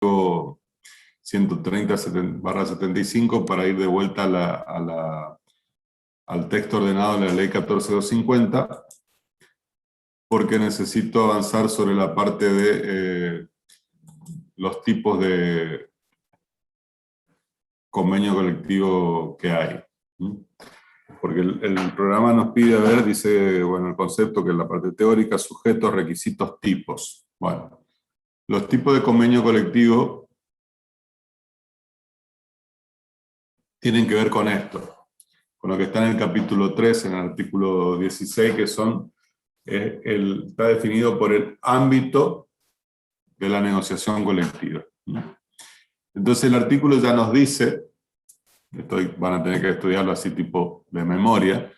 130/75 para ir de vuelta al texto ordenado de la ley 14250, porque necesito avanzar sobre la parte de los tipos de convenio colectivo que hay. Porque el programa nos pide ver, dice, bueno, el concepto que es la parte teórica, sujetos, requisitos, tipos. Bueno, los tipos de convenio colectivo tienen que ver con esto, con lo que está en el capítulo 3, en el artículo 16, que son, está definido por el ámbito de la negociación colectiva. Entonces el artículo ya nos dice, van a tener que estudiarlo así tipo de memoria,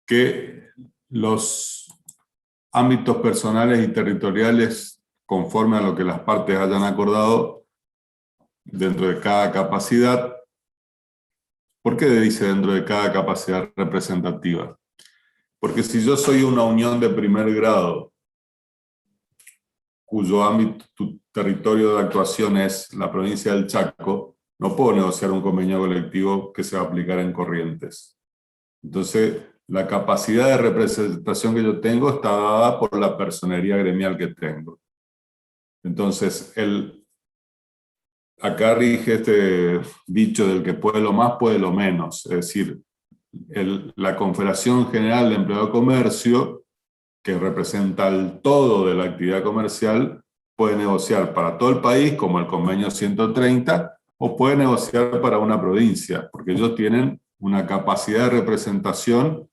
que los ámbitos personales y territoriales, conforme a lo que las partes hayan acordado dentro de cada capacidad. ¿Por qué dice dentro de cada capacidad representativa? Porque si yo soy una unión de primer grado, cuyo ámbito, territorio de actuación es la provincia del Chaco, no puedo negociar un convenio colectivo que se va a aplicar en Corrientes. Entonces, la capacidad de representación que yo tengo está dada por la personería gremial que tengo. Entonces, acá rige este dicho del que puede lo más, puede lo menos. Es decir, la Confederación General de Empleado de Comercio, que representa el todo de la actividad comercial, puede negociar para todo el país, como el convenio 130, o puede negociar para una provincia, porque ellos tienen una capacidad de representación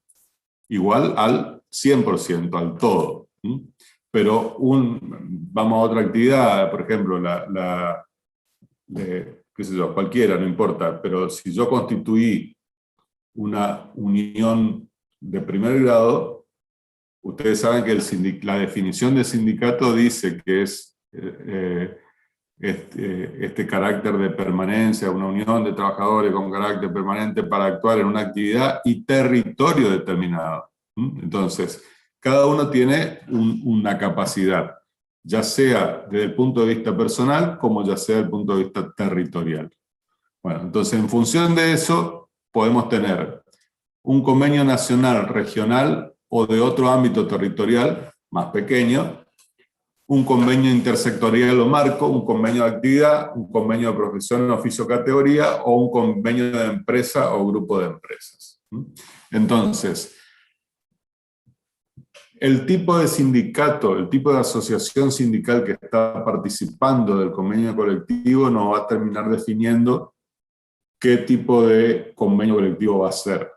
igual al 100%, al todo. Pero vamos a otra actividad, por ejemplo, qué sé yo, cualquiera, no importa, pero si yo constituí una unión de primer grado, ustedes saben que la definición de sindicato dice que es este carácter de permanencia, una unión de trabajadores con carácter permanente para actuar en una actividad y territorio determinado. Entonces, cada uno tiene una capacidad, ya sea desde el punto de vista personal como ya sea desde el punto de vista territorial. Bueno, entonces en función de eso podemos tener un convenio nacional, regional o de otro ámbito territorial más pequeño, un convenio intersectorial o marco, un convenio de actividad, un convenio de profesión, oficio, categoría o un convenio de empresa o grupo de empresas. Entonces, el tipo de sindicato, el tipo de asociación sindical que está participando del convenio colectivo nos va a terminar definiendo qué tipo de convenio colectivo va a ser.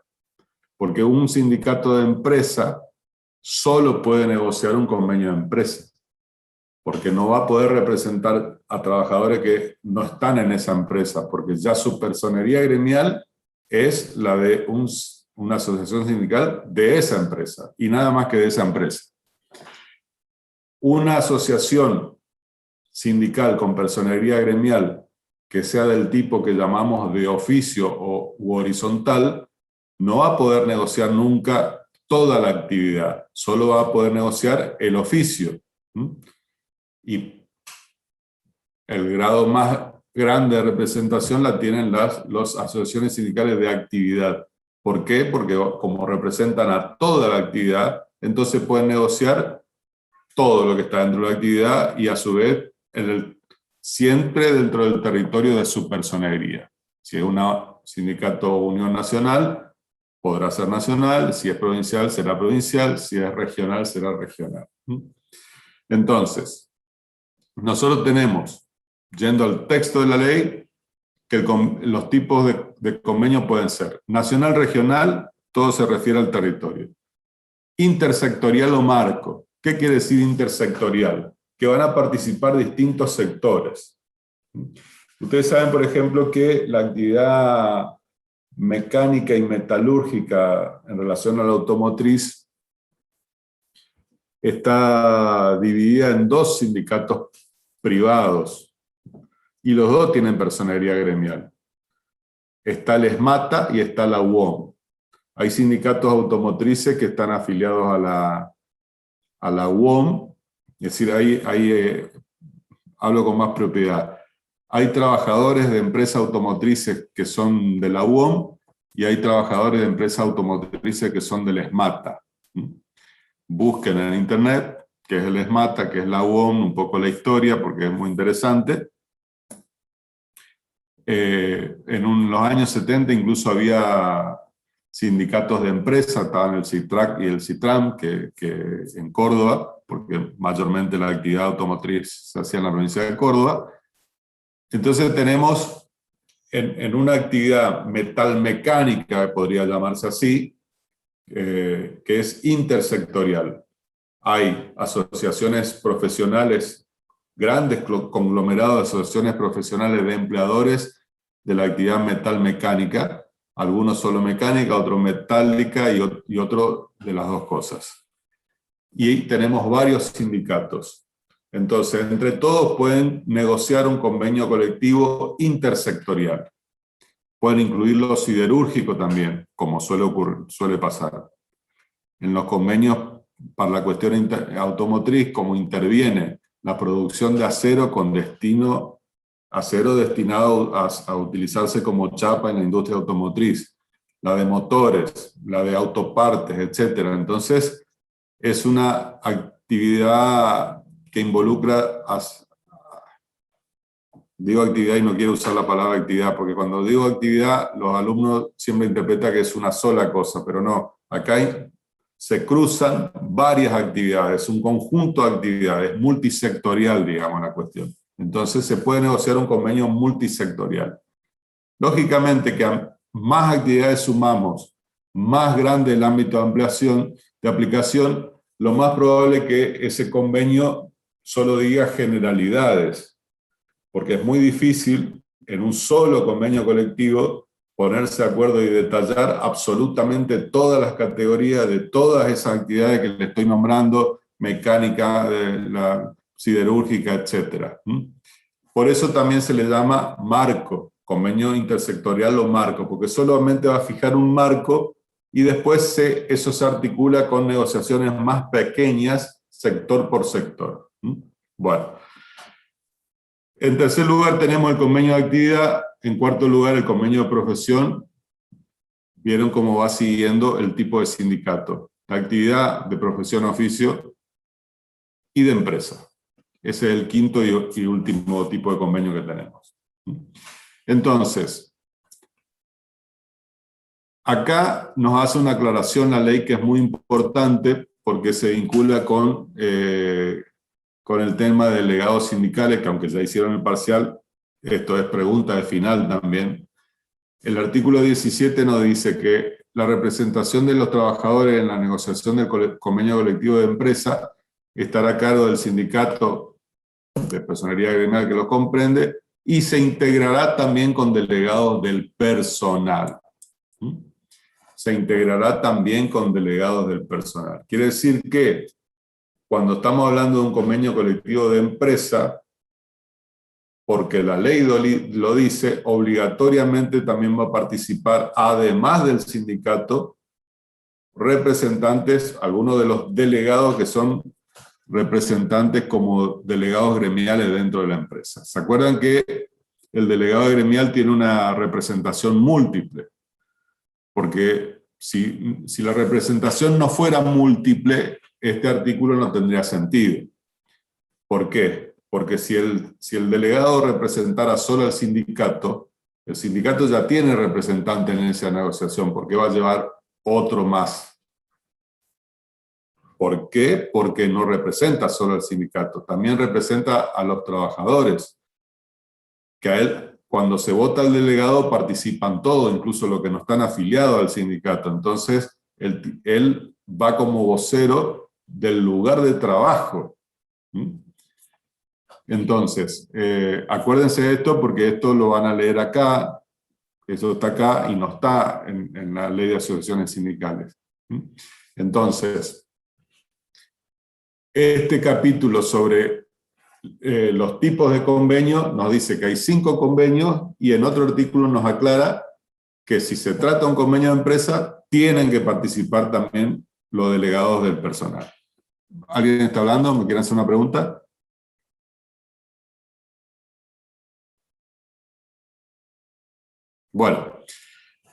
Porque un sindicato de empresa solo puede negociar un convenio de empresa, porque no va a poder representar a trabajadores que no están en esa empresa, porque ya su personería gremial es la de una asociación sindical de esa empresa, y nada más que de esa empresa. Una asociación sindical con personería gremial que sea del tipo que llamamos de oficio u horizontal, no va a poder negociar nunca toda la actividad, solo va a poder negociar el oficio. Y el grado más grande de representación la tienen las asociaciones sindicales de actividad. ¿Por qué? Porque como representan a toda la actividad, entonces pueden negociar todo lo que está dentro de la actividad y a su vez siempre dentro del territorio de su personería. Si es un sindicato o unión nacional, podrá ser nacional; si es provincial, será provincial; si es regional, será regional. Entonces, nosotros tenemos, yendo al texto de la ley, que los tipos de convenio pueden ser nacional, regional, todo se refiere al territorio. Intersectorial o marco. ¿Qué quiere decir intersectorial? Que van a participar distintos sectores. Ustedes saben, por ejemplo, que la actividad mecánica y metalúrgica en relación a la automotriz está dividida en dos sindicatos privados y los dos tienen personería gremial. Está el ESMATA y está la UOM. Hay sindicatos automotrices que están afiliados a la UOM, es decir, hay hablo con más propiedad. Hay trabajadores de empresas automotrices que son de la UOM y hay trabajadores de empresas automotrices que son del ESMATA. Busquen en internet qué es el ESMATA, qué es la UOM, un poco la historia, porque es muy interesante. En los años 70 incluso había sindicatos de empresas, estaban el CITRAC y el CITRAM, que en Córdoba, porque mayormente la actividad automotriz se hacía en la provincia de Córdoba. Entonces tenemos en una actividad metalmecánica, podría llamarse así, que es intersectorial. Hay asociaciones profesionales, grandes conglomerados de asociaciones profesionales de empleadores de la actividad metalmecánica, algunos solo mecánica, otros metálica y otro de las dos cosas. Y tenemos varios sindicatos. Entonces, entre todos pueden negociar un convenio colectivo intersectorial. Pueden incluir lo siderúrgico también, como suele pasar. En los convenios para la cuestión automotriz, como interviene la producción de acero con acero destinado a utilizarse como chapa en la industria automotriz, la de motores, la de autopartes, etc. Entonces, es una actividad que involucra, digo actividad y no quiero usar la palabra actividad, porque cuando digo actividad, los alumnos siempre interpretan que es una sola cosa, pero no, acá se cruzan varias actividades, un conjunto de actividades, multisectorial, digamos, la cuestión. Entonces se puede negociar un convenio multisectorial. Lógicamente que a más actividades sumamos, más grande el ámbito de aplicación, lo más probable es que ese convenio solo diga generalidades, porque es muy difícil en un solo convenio colectivo ponerse de acuerdo y detallar absolutamente todas las categorías de todas esas actividades que le estoy nombrando, mecánica, la siderúrgica, etc. Por eso también se le llama marco, convenio intersectorial o marco, porque solamente va a fijar un marco y después eso se articula con negociaciones más pequeñas, sector por sector. Bueno. En tercer lugar tenemos el convenio de actividad, en cuarto lugar el convenio de profesión. Vieron cómo va siguiendo el tipo de sindicato, la actividad de profesión, oficio y de empresa. Ese es el quinto y último tipo de convenio que tenemos. Entonces, acá nos hace una aclaración la ley que es muy importante porque se vincula con el tema de delegados sindicales, que aunque ya hicieron el parcial, esto es pregunta de final también. El artículo 17 nos dice que la representación de los trabajadores en la negociación del convenio colectivo de empresa estará a cargo del sindicato de personería gremial que lo comprende y se integrará también con delegados del personal. Se integrará también con delegados del personal. Quiere decir que cuando estamos hablando de un convenio colectivo de empresa, porque la ley lo dice, obligatoriamente también va a participar, además del sindicato, representantes, algunos de los delegados que son representantes como delegados gremiales dentro de la empresa. ¿Se acuerdan que el delegado gremial tiene una representación múltiple? Porque si la representación no fuera múltiple, este artículo no tendría sentido. ¿Por qué? Porque si el delegado representara solo al sindicato, el sindicato ya tiene representante en esa negociación, porque va a llevar otro más. ¿Por qué? Porque no representa solo al sindicato, también representa a los trabajadores, que a él, cuando se vota el delegado, participan todos, incluso los que no están afiliados al sindicato. Entonces, él va como vocero del lugar de trabajo. Entonces, acuérdense de esto porque esto lo van a leer acá, eso está acá y no está en la ley de asociaciones sindicales. Entonces, este capítulo sobre los tipos de convenios nos dice que hay 5 convenios y en otro artículo nos aclara que si se trata de un convenio de empresa, tienen que participar también los delegados del personal. ¿Alguien está hablando? ¿Me quieren hacer una pregunta? Bueno,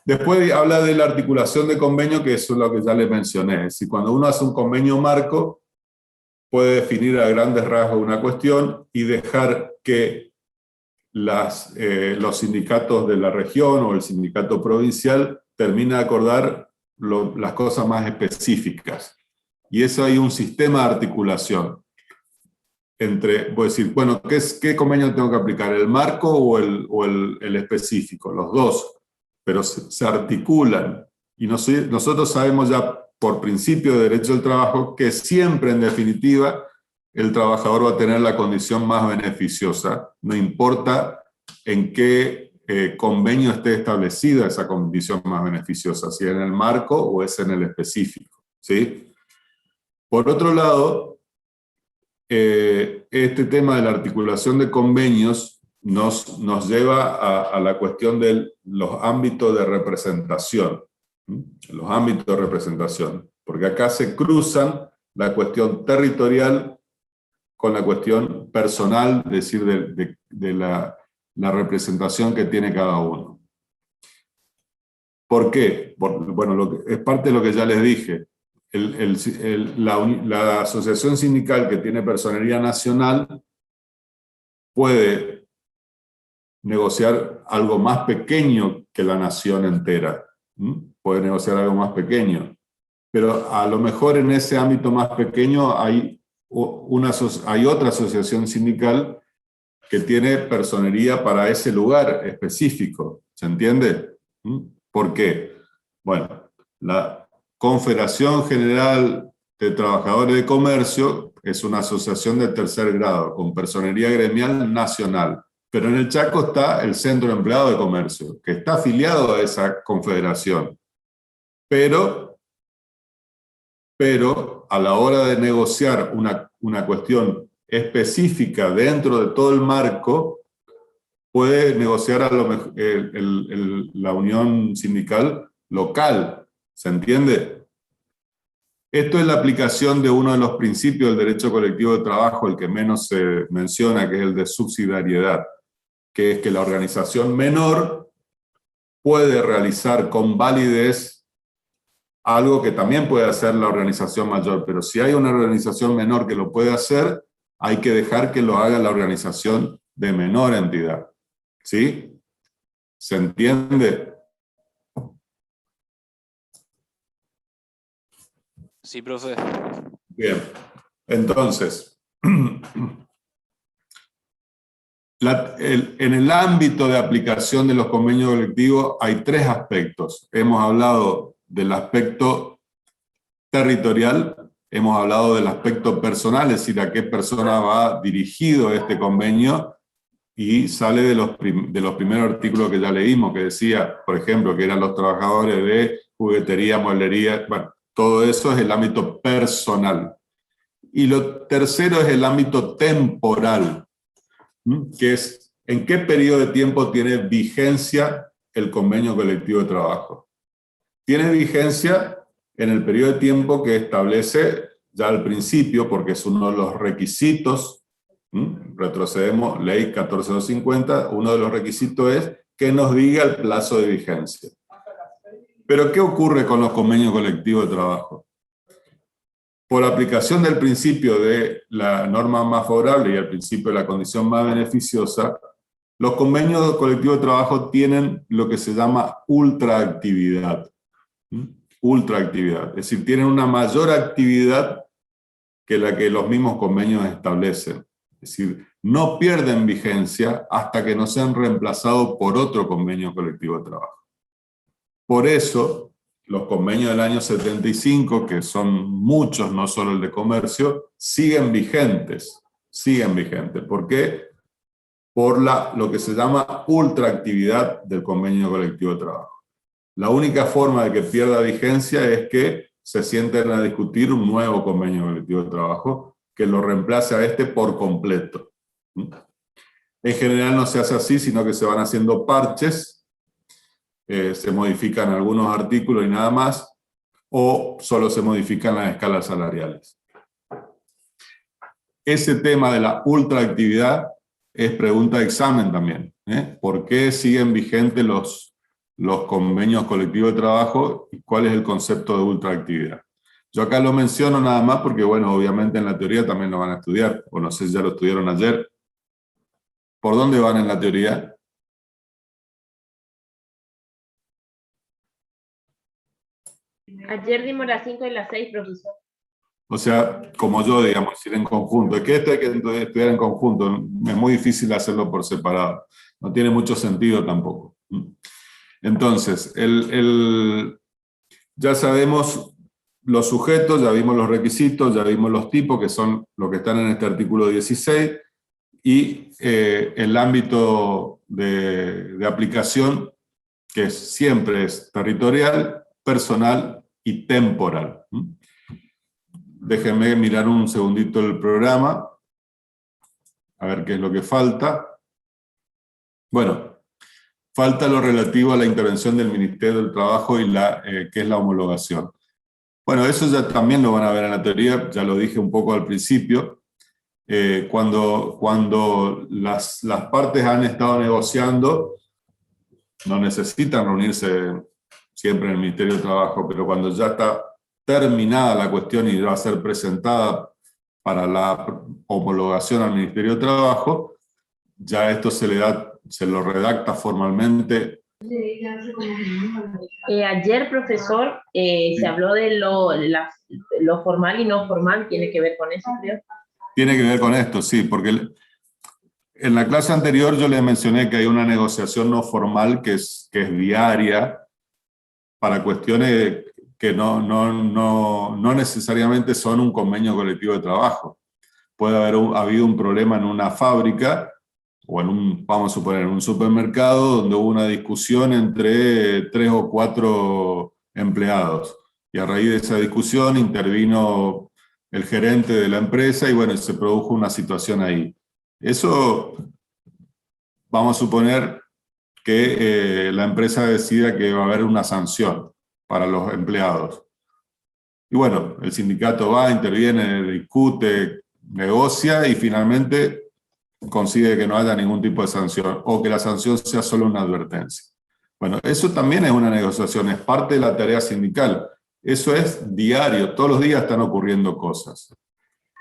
después habla de la articulación de convenio, que eso es lo que ya les mencioné. Es decir, cuando uno hace un convenio marco, puede definir a grandes rasgos una cuestión y dejar que los sindicatos de la región o el sindicato provincial terminen de acordar las cosas más específicas. Y eso hay un sistema de articulación entre, voy a decir, bueno, ¿qué convenio tengo que aplicar? ¿El marco o el específico? Los dos, pero se articulan. Y nosotros sabemos ya por principio de derecho del trabajo que siempre, en definitiva, el trabajador va a tener la condición más beneficiosa, no importa en qué convenio esté establecida esa condición más beneficiosa, si es en el marco o es en el específico, ¿sí? Por otro lado, este tema de la articulación de convenios nos lleva a la cuestión de los ámbitos de representación. Los ámbitos de representación. Porque acá se cruzan la cuestión territorial con la cuestión personal, es decir, de la representación que tiene cada uno. ¿Por qué? Bueno, es parte de lo que ya les dije. La asociación sindical que tiene personería nacional puede negociar algo más pequeño que la nación entera. Puede negociar algo más pequeño. Pero a lo mejor en ese ámbito más pequeño hay otra asociación sindical que tiene personería para ese lugar específico. ¿Se entiende? ¿Por qué? Bueno, la Confederación General de Trabajadores de Comercio es una asociación de tercer grado con personería gremial nacional. Pero en el Chaco está el Centro de Empleados de Comercio, que está afiliado a esa confederación. Pero a la hora de negociar una cuestión específica dentro de todo el marco, puede negociar a lo mejor la unión sindical local. ¿Se entiende? Esto es la aplicación de uno de los principios del derecho colectivo de trabajo, el que menos se menciona, que es el de subsidiariedad, que es que la organización menor puede realizar con validez algo que también puede hacer la organización mayor, pero si hay una organización menor que lo puede hacer, hay que dejar que lo haga la organización de menor entidad. ¿Sí? ¿Se entiende? Sí, profe. Bien. Entonces, en el ámbito de aplicación de los convenios colectivos hay tres aspectos. Hemos hablado del aspecto territorial, hemos hablado del aspecto personal, es decir, a qué persona va dirigido este convenio, y sale de los primeros artículos que ya leímos, que decía, por ejemplo, que eran los trabajadores de juguetería, mueblería, bueno, todo eso es el ámbito personal. Y lo tercero es el ámbito temporal, que es en qué periodo de tiempo tiene vigencia el convenio colectivo de trabajo. Tiene vigencia en el periodo de tiempo que establece ya al principio, porque es uno de los requisitos. Retrocedemos, ley 14250, uno de los requisitos es que nos diga el plazo de vigencia. Pero ¿qué ocurre con los convenios colectivos de trabajo? Por aplicación del principio de la norma más favorable y el principio de la condición más beneficiosa, los convenios colectivos de trabajo tienen lo que se llama ultraactividad. Ultraactividad, es decir, tienen una mayor actividad que la que los mismos convenios establecen. Es decir, no pierden vigencia hasta que no sean reemplazados por otro convenio colectivo de trabajo. Por eso, los convenios del año 75, que son muchos, no solo el de comercio, siguen vigentes. Siguen vigentes. ¿Por qué? Por lo que se llama ultraactividad del convenio colectivo de trabajo. La única forma de que pierda vigencia es que se sienten a discutir un nuevo convenio colectivo de trabajo que lo reemplace a este por completo. En general no se hace así, sino que se van haciendo parches, se modifican algunos artículos y nada más, o solo se modifican las escalas salariales. Ese tema de la ultraactividad es pregunta de examen también. ¿Por qué siguen vigentes los convenios colectivos de trabajo y cuál es el concepto de ultraactividad. Yo acá lo menciono nada más porque, bueno, obviamente en la teoría también lo van a estudiar, o no sé si ya lo estudiaron ayer. ¿Por dónde van en la teoría? Ayer dimos las 5 y las 6, profesor. O sea, como yo, digamos, ir en conjunto. Es que esto hay que estudiar en conjunto. Es muy difícil hacerlo por separado. No tiene mucho sentido tampoco. Entonces, ya sabemos los sujetos, ya vimos los requisitos, ya vimos los tipos, que son los que están en este artículo 16, y el ámbito de aplicación, que siempre es territorial, personal y temporal. Déjenme mirar un segundito el programa, a ver qué es lo que falta. Bueno, falta lo relativo a la intervención del Ministerio del Trabajo y que es la homologación. Bueno, eso ya también lo van a ver en la teoría, ya lo dije un poco al principio. Cuando las partes han estado negociando, no necesitan reunirse siempre en el Ministerio del Trabajo, pero cuando ya está terminada la cuestión y va a ser presentada para la homologación al Ministerio de Trabajo, ya esto se lo redacta formalmente. Ayer, profesor, se habló de lo formal y no formal. ¿Tiene que ver con eso, creo? Tiene que ver con esto, sí, porque en la clase anterior yo les mencioné que hay una negociación no formal que es diaria para cuestiones que no necesariamente son un convenio colectivo de trabajo. Puede haber habido un problema en una fábrica o vamos a suponer, en un supermercado donde hubo una discusión entre 3 o 4 empleados. Y a raíz de esa discusión intervino el gerente de la empresa y bueno, se produjo una situación ahí. Eso, vamos a suponer que la empresa decida que va a haber una sanción para los empleados. Y bueno, el sindicato va, interviene, discute, negocia y finalmente consigue que no haya ningún tipo de sanción o que la sanción sea solo una advertencia. Bueno, eso también es una negociación, es parte de la tarea sindical. Eso es diario, todos los días están ocurriendo cosas.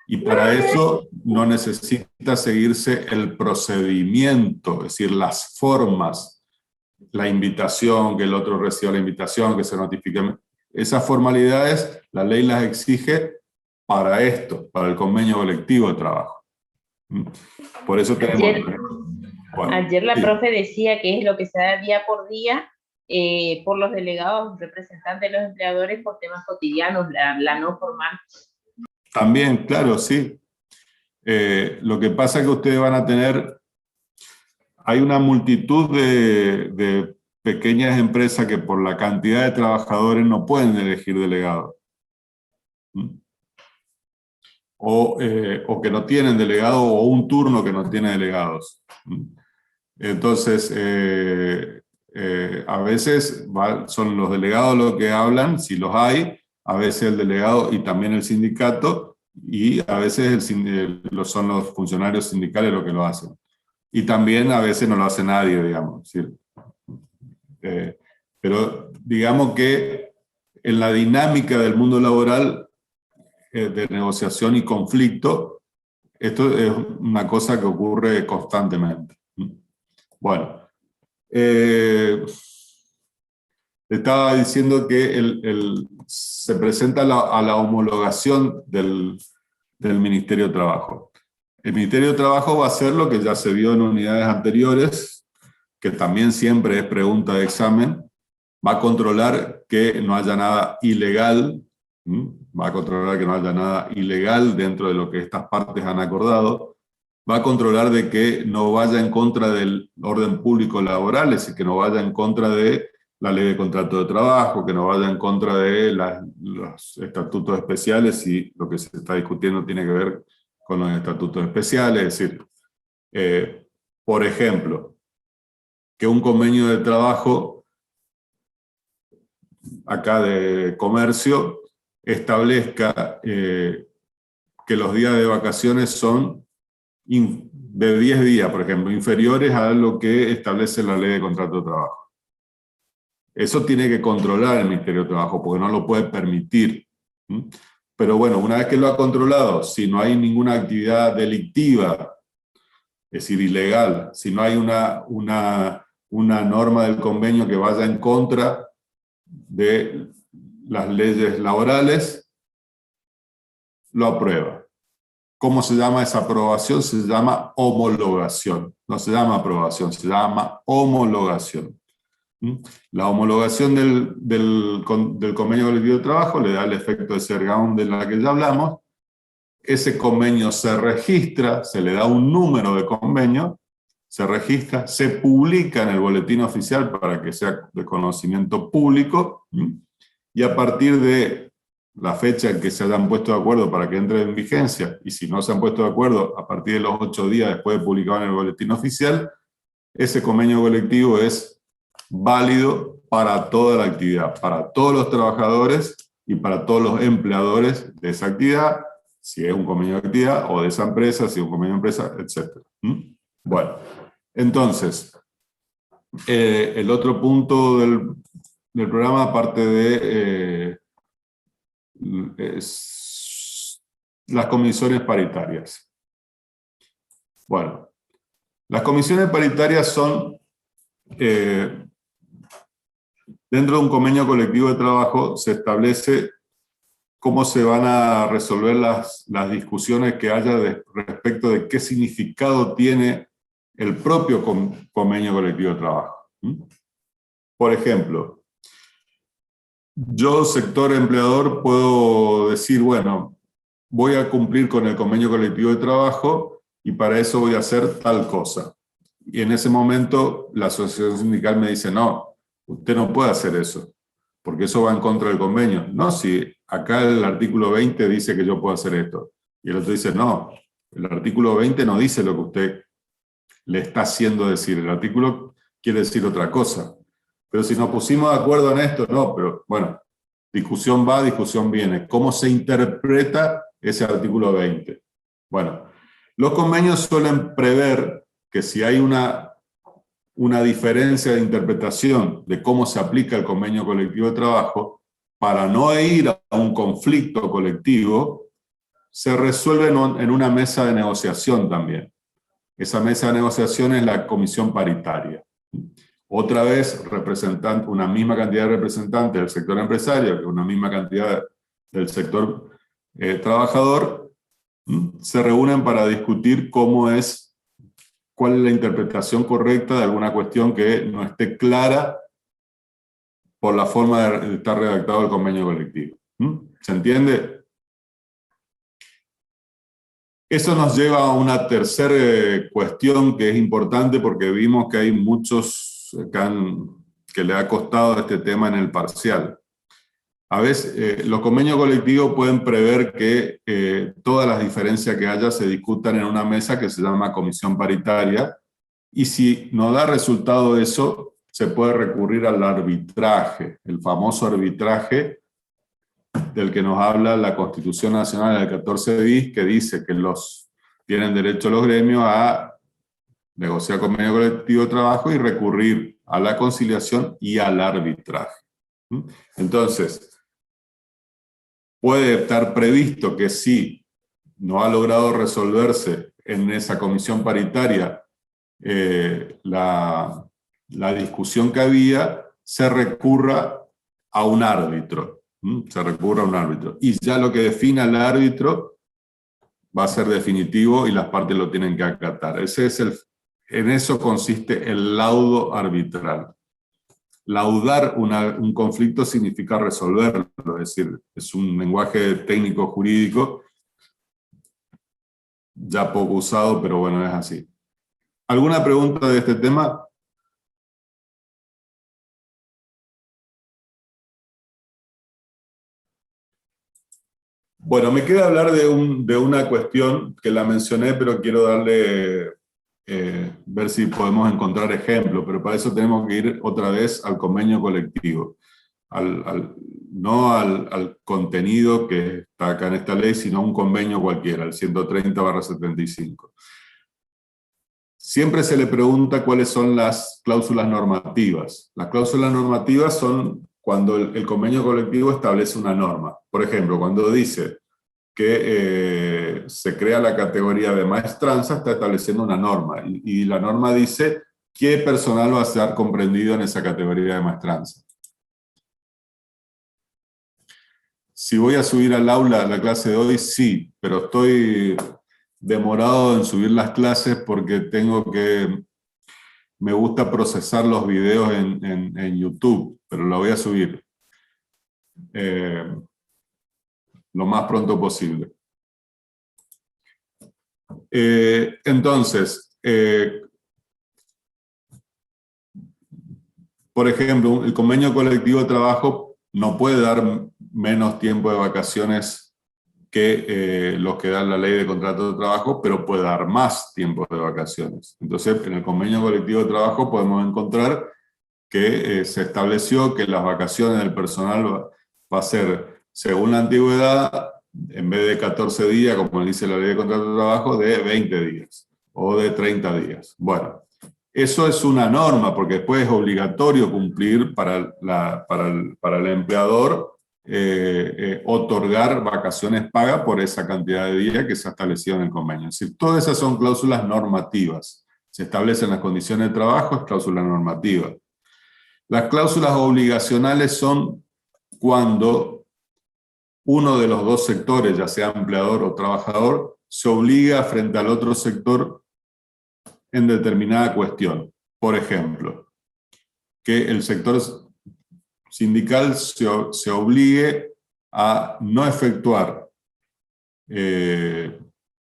Y para eso no necesita seguirse el procedimiento, es decir, las formas, la invitación, que el otro reciba la invitación, que se notifique. Esas formalidades, la ley las exige para esto, para el convenio colectivo de trabajo. Por eso tenemos... Ayer la profe decía que es lo que se da día por día por los delegados representantes de los empleadores por temas cotidianos, la no formal. También, claro, sí. Lo que pasa es que ustedes van a tener... Hay una multitud de pequeñas empresas que por la cantidad de trabajadores no pueden elegir delegados. O que no tienen delegados, o un turno que no tiene delegados. Entonces, a veces son los delegados los que hablan, si los hay, a veces el delegado y también el sindicato, y a veces son los funcionarios sindicales los que lo hacen. Y también a veces no lo hace nadie, digamos. ¿Sí? Pero digamos que en la dinámica del mundo laboral de negociación y conflicto, esto es una cosa que ocurre constantemente. Bueno, estaba diciendo que se presenta a la homologación del Ministerio de Trabajo. El Ministerio de Trabajo va a hacer lo que ya se vio en unidades anteriores, que también siempre es pregunta de examen, va a controlar que no haya nada ilegal, va a controlar que no haya nada ilegal dentro de lo que estas partes han acordado, va a controlar de que no vaya en contra del orden público laboral, es decir, que no vaya en contra de la ley de contrato de trabajo, que no vaya en contra de los estatutos especiales, y lo que se está discutiendo tiene que ver con los estatutos especiales, es decir, por ejemplo, que un convenio de trabajo acá de comercio establezca que los días de vacaciones son de 10 días, por ejemplo, inferiores a lo que establece la ley de contrato de trabajo. Eso tiene que controlar el Ministerio de Trabajo, porque no lo puede permitir. Pero bueno, una vez que lo ha controlado, si no hay ninguna actividad delictiva, es decir, ilegal, si no hay una norma del convenio que vaya en contra de las leyes laborales, lo aprueba. ¿Cómo se llama esa aprobación? Se llama homologación. No se llama aprobación, se llama homologación. La homologación del convenio colectivo de trabajo le da el efecto de Sergaun de la que ya hablamos. Ese convenio se registra, se le da un número de convenio, se registra, se publica en el boletín oficial para que sea de conocimiento público, y a partir de la fecha en que se hayan puesto de acuerdo para que entre en vigencia, y si no se han puesto de acuerdo, a partir de los 8 días después de publicado en el boletín oficial, ese convenio colectivo es válido para toda la actividad, para todos los trabajadores y para todos los empleadores de esa actividad, si es un convenio de actividad, o de esa empresa, si es un convenio de empresa, etc. Bueno, entonces, el otro punto del programa, aparte de las comisiones paritarias. Bueno, las comisiones paritarias son, dentro de un convenio colectivo de trabajo, se establece cómo se van a resolver las discusiones que haya respecto de qué significado tiene el propio convenio colectivo de trabajo. Por ejemplo, yo, sector empleador, puedo decir, bueno, voy a cumplir con el convenio colectivo de trabajo y para eso voy a hacer tal cosa. Y en ese momento la asociación sindical me dice, no, usted no puede hacer eso, porque eso va en contra del convenio. No, si acá el artículo 20 dice que yo puedo hacer esto. Y el otro dice, no, el artículo 20 no dice lo que usted le está haciendo decir. El artículo quiere decir otra cosa. Pero si nos pusimos de acuerdo en esto, no, pero bueno, discusión va, discusión viene. ¿Cómo se interpreta ese artículo 20? Bueno, los convenios suelen prever que si hay una diferencia de interpretación de cómo se aplica el convenio colectivo de trabajo, para no ir a un conflicto colectivo, se resuelve en una mesa de negociación también. Esa mesa de negociación es la comisión paritaria. Otra vez, una misma cantidad de representantes del sector empresario, que una misma cantidad del sector trabajador, se reúnen para discutir cuál es la interpretación correcta de alguna cuestión que no esté clara por la forma de estar redactado el convenio colectivo. ¿Se entiende? Eso nos lleva a una tercera cuestión que es importante porque vimos que hay muchos que le ha costado este tema en el parcial. A veces los convenios colectivos pueden prever que todas las diferencias que haya se discutan en una mesa que se llama comisión paritaria, y si no da resultado eso, se puede recurrir al arbitraje, el famoso arbitraje del que nos habla la Constitución Nacional del 14 bis, que dice que tienen derecho los gremios a negociar convenio colectivo de trabajo y recurrir a la conciliación y al arbitraje. Entonces, puede estar previsto que si no ha logrado resolverse en esa comisión paritaria la discusión que había, se recurra a un árbitro. Se recurre a un árbitro. Y ya lo que defina el árbitro va a ser definitivo y las partes lo tienen que acatar. En eso consiste el laudo arbitral. Laudar un conflicto significa resolverlo, es decir, es un lenguaje técnico jurídico ya poco usado, pero bueno, es así. ¿Alguna pregunta de este tema? Bueno, me queda hablar de una cuestión que la mencioné, pero quiero darle, ver si podemos encontrar ejemplos, pero para eso tenemos que ir otra vez al convenio colectivo, no al contenido que está acá en esta ley, sino a un convenio cualquiera, el 130/75. siempre se le pregunta cuáles son las cláusulas normativas. Las cláusulas normativas son cuando el convenio colectivo establece una norma. Por ejemplo, cuando dice que se crea la categoría de maestranza, está estableciendo una norma. Y la norma dice qué personal va a ser comprendido en esa categoría de maestranza. Si voy a subir al aula la clase de hoy, sí, pero estoy demorado en subir las clases porque me gusta procesar los videos en YouTube, pero lo voy a subir lo más pronto posible. Entonces, por ejemplo, el convenio colectivo de trabajo no puede dar menos tiempo de vacaciones que los que da la ley de contrato de trabajo, pero puede dar más tiempo de vacaciones. Entonces, en el convenio colectivo de trabajo podemos encontrar que se estableció que las vacaciones del personal va a ser, según la antigüedad, en vez de 14 días, como dice la ley de contrato de trabajo, de 20 días o de 30 días. Bueno, eso es una norma, porque después es obligatorio cumplir para el empleador otorgar vacaciones pagas por esa cantidad de días que se ha establecido en el convenio. Es decir, todas esas son cláusulas normativas. Se establecen las condiciones de trabajo, es cláusula normativa. Las cláusulas obligacionales son cuando uno de los dos sectores, ya sea empleador o trabajador, se obliga frente al otro sector en determinada cuestión. Por ejemplo, que el sector sindical se obligue a no efectuar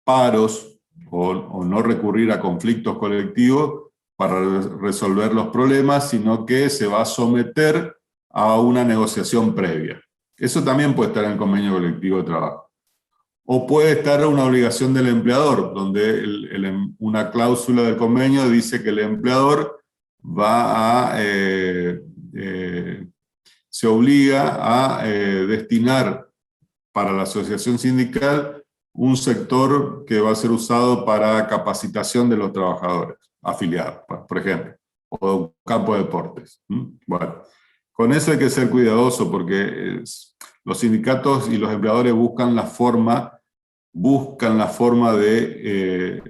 paros o no recurrir a conflictos colectivos para resolver los problemas, sino que se va a someter a una negociación previa. Eso también puede estar en el convenio colectivo de trabajo. O puede estar una obligación del empleador, donde una cláusula del convenio dice que el empleador va a, se obliga a destinar para la asociación sindical un sector que va a ser usado para capacitación de los trabajadores afiliados, por ejemplo, o un campo de deportes. Bueno, con eso hay que ser cuidadoso porque los sindicatos y los empleadores buscan la forma de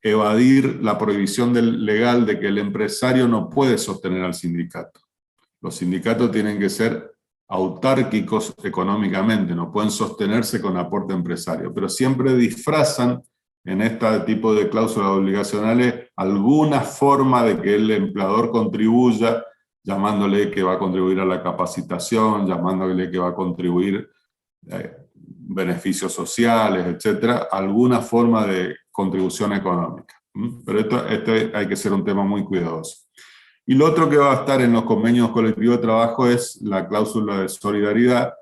evadir la prohibición legal de que el empresario no puede sostener al sindicato. Los sindicatos tienen que ser autárquicos económicamente, no pueden sostenerse con aporte empresario, pero siempre disfrazan en este tipo de cláusulas obligacionales alguna forma de que el empleador contribuya, llamándole que va a contribuir a la capacitación, llamándole que va a contribuir beneficios sociales, etcétera, alguna forma de contribución económica. Pero esto hay que ser un tema muy cuidadoso. Y lo otro que va a estar en los convenios colectivos de trabajo es la cláusula de solidaridad,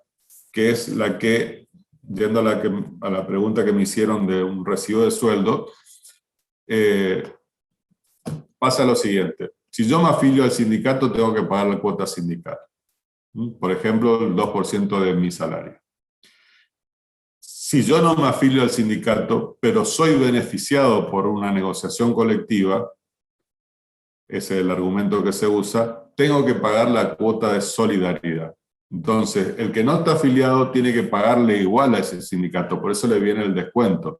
que es la que, yendo a la pregunta que me hicieron de un recibo de sueldo, pasa lo siguiente. Si yo me afilio al sindicato, tengo que pagar la cuota sindical. Por ejemplo, el 2% de mi salario. Si yo no me afilio al sindicato, pero soy beneficiado por una negociación colectiva, ese es el argumento que se usa, tengo que pagar la cuota de solidaridad. Entonces, el que no está afiliado tiene que pagarle igual a ese sindicato, por eso le viene el descuento.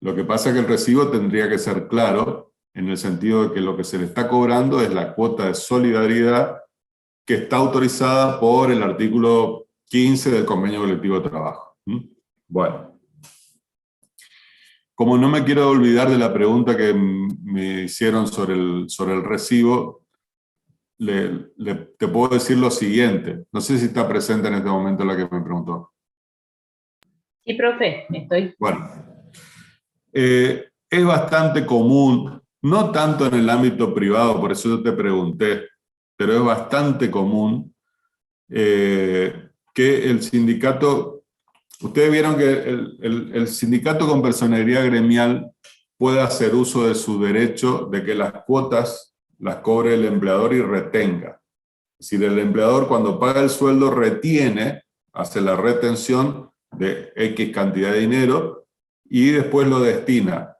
Lo que pasa es que el recibo tendría que ser claro, en el sentido de que lo que se le está cobrando es la cuota de solidaridad que está autorizada por el artículo 15 del Convenio Colectivo de Trabajo. Bueno. Como no me quiero olvidar de la pregunta que me hicieron sobre el recibo, te puedo decir lo siguiente. No sé si está presente en este momento la que me preguntó. Sí, profe, estoy. Bueno, es bastante común, no tanto en el ámbito privado, por eso yo te pregunté, pero es bastante común que el sindicato... Ustedes vieron que el sindicato con personería gremial puede hacer uso de su derecho de que las cuotas las cobre el empleador y retenga. Es decir, el empleador cuando paga el sueldo retiene, hace la retención de X cantidad de dinero y después lo destina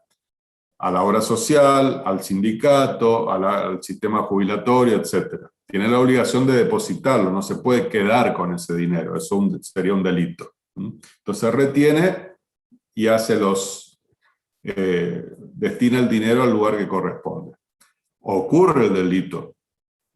a la obra social, al sindicato, al sistema jubilatorio, etc. Tiene la obligación de depositarlo, no se puede quedar con ese dinero, eso sería un delito. Entonces retiene y hace destina el dinero al lugar que corresponde. Ocurre el delito,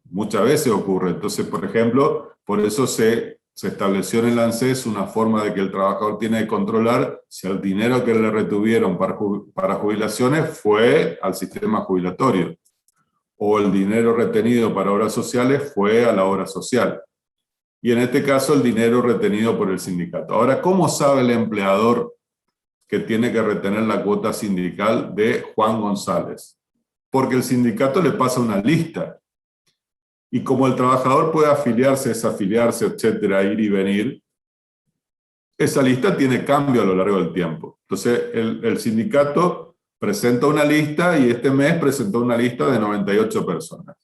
muchas veces ocurre. Entonces, por ejemplo, por eso se estableció en el ANSES una forma de que el trabajador tiene que controlar si el dinero que le retuvieron para jubilaciones fue al sistema jubilatorio, o el dinero retenido para obras sociales fue a la obra social. Y en este caso el dinero retenido por el sindicato. Ahora, ¿cómo sabe el empleador que tiene que retener la cuota sindical de Juan González? Porque el sindicato le pasa una lista. Y como el trabajador puede afiliarse, desafiliarse, etcétera, ir y venir, esa lista tiene cambio a lo largo del tiempo. Entonces, el sindicato presenta una lista y este mes presentó una lista de 98 personas.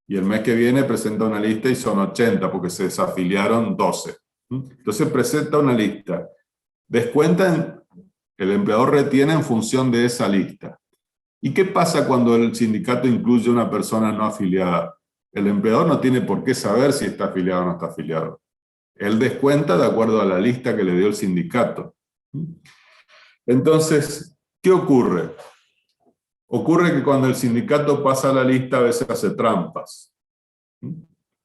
Y el mes que viene presenta una lista y son 80 porque se desafiliaron 12. Entonces presenta una lista. Descuentan, el empleador retiene en función de esa lista. ¿Y qué pasa cuando el sindicato incluye una persona no afiliada? El empleador no tiene por qué saber si está afiliado o no está afiliado. Él descuenta de acuerdo a la lista que le dio el sindicato. Entonces, ¿qué ocurre? Ocurre que cuando el sindicato pasa la lista a veces hace trampas.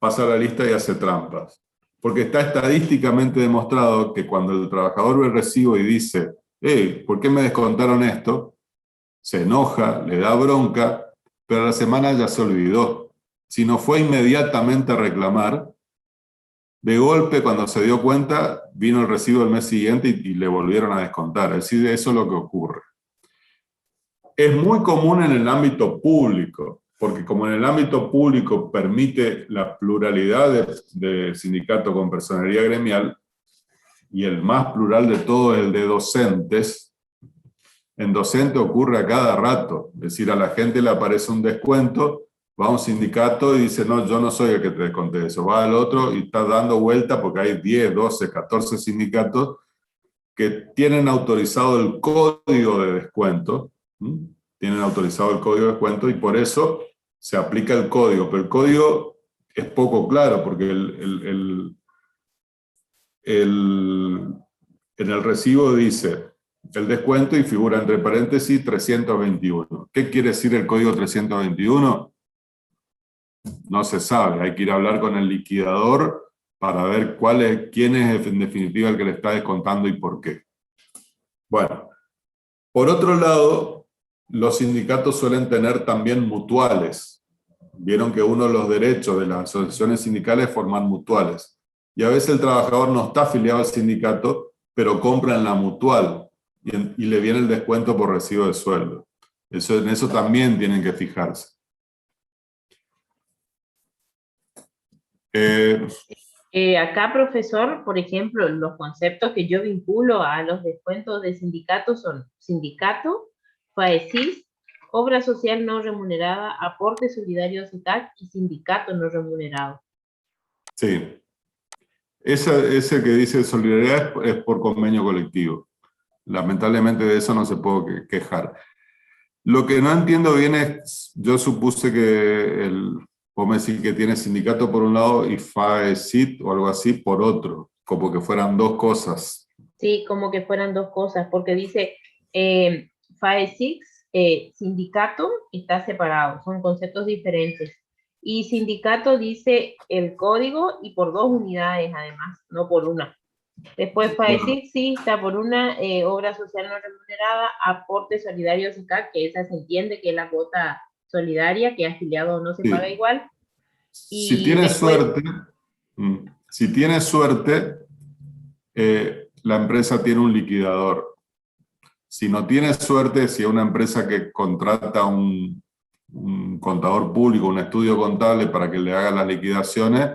Pasa la lista y hace trampas. Porque está estadísticamente demostrado que cuando el trabajador ve el recibo y dice, hey, ¿por qué me descontaron esto? Se enoja, le da bronca, pero a la semana ya se olvidó. Si no fue inmediatamente a reclamar, de golpe cuando se dio cuenta, vino el recibo el mes siguiente y le volvieron a descontar. Es decir, eso es lo que ocurre. Es muy común en el ámbito público, porque como en el ámbito público permite la pluralidad de sindicatos con personería gremial, y el más plural de todos es el de docentes, en docente ocurre a cada rato. Es decir, a la gente le aparece un descuento, va a un sindicato y dice, no, yo no soy el que te desconté eso. Va al otro y está dando vuelta porque hay 10, 12, 14 sindicatos que tienen autorizado el código de descuento, tienen autorizado el código de descuento y por eso se aplica el código. Pero el código es poco claro porque en el recibo dice el descuento y figura entre paréntesis 321. ¿Qué quiere decir el código 321? No se sabe, hay que ir a hablar con el liquidador para ver quién es en definitiva el que le está descontando y por qué. Bueno, por otro lado, los sindicatos suelen tener también mutuales. Vieron que uno de los derechos de las asociaciones sindicales es formar mutuales. Y a veces el trabajador no está afiliado al sindicato, pero compra en la mutual y le viene el descuento por recibo de sueldo. En eso también tienen que fijarse. Acá, profesor, por ejemplo, los conceptos que yo vinculo a los descuentos de sindicatos son sindicato, FAESIS, obra social no remunerada, aporte solidario a SUTAC y sindicato no remunerado. Sí. Ese que dice solidaridad es por convenio colectivo. Lamentablemente de eso no se puede quejar. Lo que no entiendo bien es, yo supuse que vos me decís que tiene sindicato por un lado y FAESIT o algo así por otro, como que fueran dos cosas. Sí, como que fueran dos cosas, porque dice FAESIT, sindicato está separado, son conceptos diferentes. Y sindicato dice el código y por 2 unidades además, no por una. Después FAESIT sí está por una, obra social no remunerada, aporte solidario SICAC, que esa se entiende que es la cuota solidaria, que afiliado no se paga igual. Y si tienes después, suerte, la empresa tiene un liquidador. Si no tienes suerte, si es una empresa que contrata un contador público, un estudio contable para que le haga las liquidaciones,